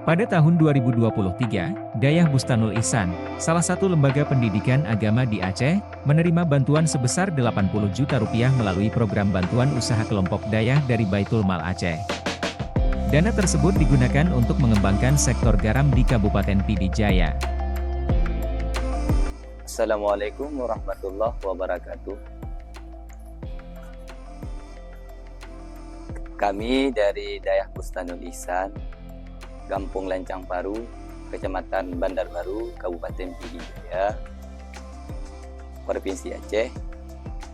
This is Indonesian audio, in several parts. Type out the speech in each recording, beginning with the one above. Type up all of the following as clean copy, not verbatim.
Pada tahun 2023, Dayah Bustanul Ihsan, salah satu lembaga pendidikan agama di Aceh, menerima bantuan sebesar 80 juta rupiah melalui program bantuan usaha kelompok Dayah dari Baitul Mal Aceh. Dana tersebut digunakan untuk mengembangkan sektor garam di Kabupaten Pidi Jaya. Assalamualaikum warahmatullahi wabarakatuh. Kami dari Dayah Bustanul Ihsan, Kampung Lancang Paru, Kecamatan Bandar Baru, Kabupaten Pidi Jaya, Provinsi Aceh.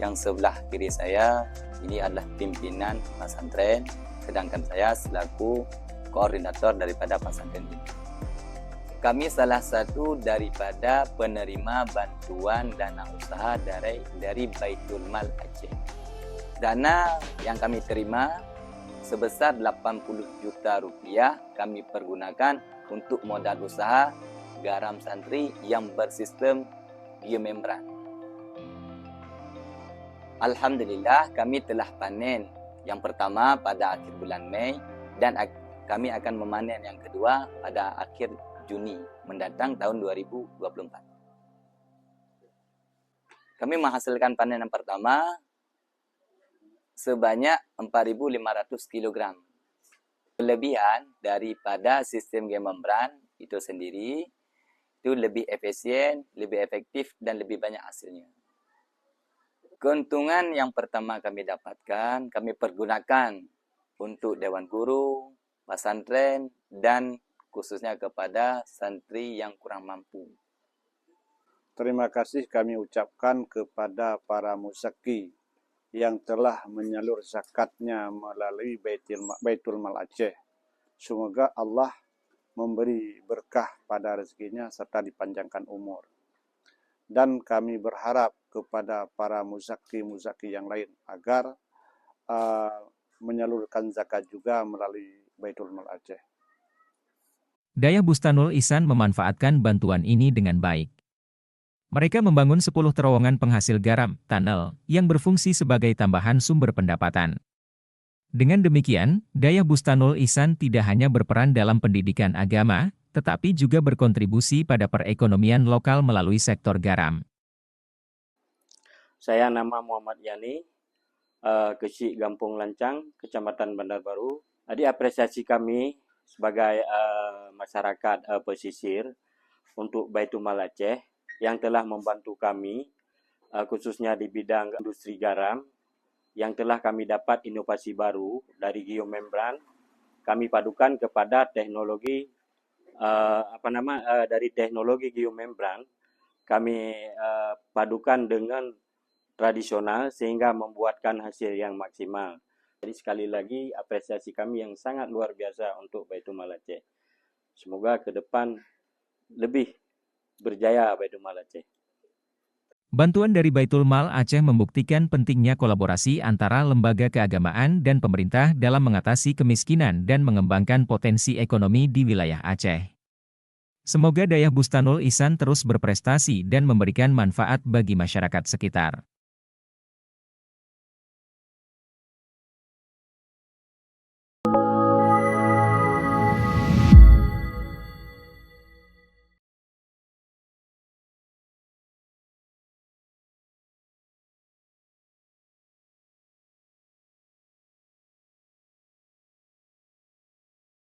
Yang sebelah kiri saya ini adalah pimpinan pesantren, sedangkan saya selaku koordinator daripada pesantren ini. Kami salah satu daripada penerima bantuan dana usaha dari Baitul Mal Aceh. Dana yang kami terima sebesar 80 juta rupiah kami pergunakan untuk modal usaha garam santri yang bersistem geomembran. Alhamdulillah kami telah panen yang pertama pada akhir bulan Mei dan kami akan memanen yang kedua pada akhir Juni mendatang tahun 2024. Kami menghasilkan panen yang pertama sebanyak 4.500 kg. Kelebihan daripada sistem geomembran itu sendiri itu lebih efisien, lebih efektif dan lebih banyak hasilnya. Keuntungan yang pertama kami dapatkan, kami pergunakan untuk dewan guru, pesantren dan khususnya kepada santri yang kurang mampu. Terima kasih kami ucapkan kepada para muzaki yang telah menyalur zakatnya melalui Baitul Mal Aceh. Semoga Allah memberi berkah pada rezekinya serta dipanjangkan umur. Dan kami berharap kepada para muzaki yang lain agar menyalurkan zakat juga melalui Baitul Mal Aceh. Dayah Bustanul Ihsan memanfaatkan bantuan ini dengan baik. Mereka membangun 10 terowongan penghasil garam, tunnel, yang berfungsi sebagai tambahan sumber pendapatan. Dengan demikian, Dayah Bustanul Ihsan tidak hanya berperan dalam pendidikan agama, tetapi juga berkontribusi pada perekonomian lokal melalui sektor garam. Saya nama Muhammad Yani, Kecik Kampung Lancang, Kecamatan Bandar Baru. Jadi apresiasi kami sebagai masyarakat pesisir untuk Baitul Mal Aceh yang telah membantu kami khususnya di bidang industri garam yang telah kami dapat inovasi baru dari geomembran. Kami padukan kepada teknologi dari teknologi geomembran kami padukan dengan tradisional sehingga membuatkan hasil yang maksimal. Jadi sekali lagi apresiasi kami yang sangat luar biasa untuk Baitul Mal Aceh. Semoga ke depan lebih berjaya Baitul Mal Aceh. Bantuan dari Baitul Mal Aceh membuktikan pentingnya kolaborasi antara lembaga keagamaan dan pemerintah dalam mengatasi kemiskinan dan mengembangkan potensi ekonomi di wilayah Aceh. Semoga Dayah Bustanul Ihsan terus berprestasi dan memberikan manfaat bagi masyarakat sekitar.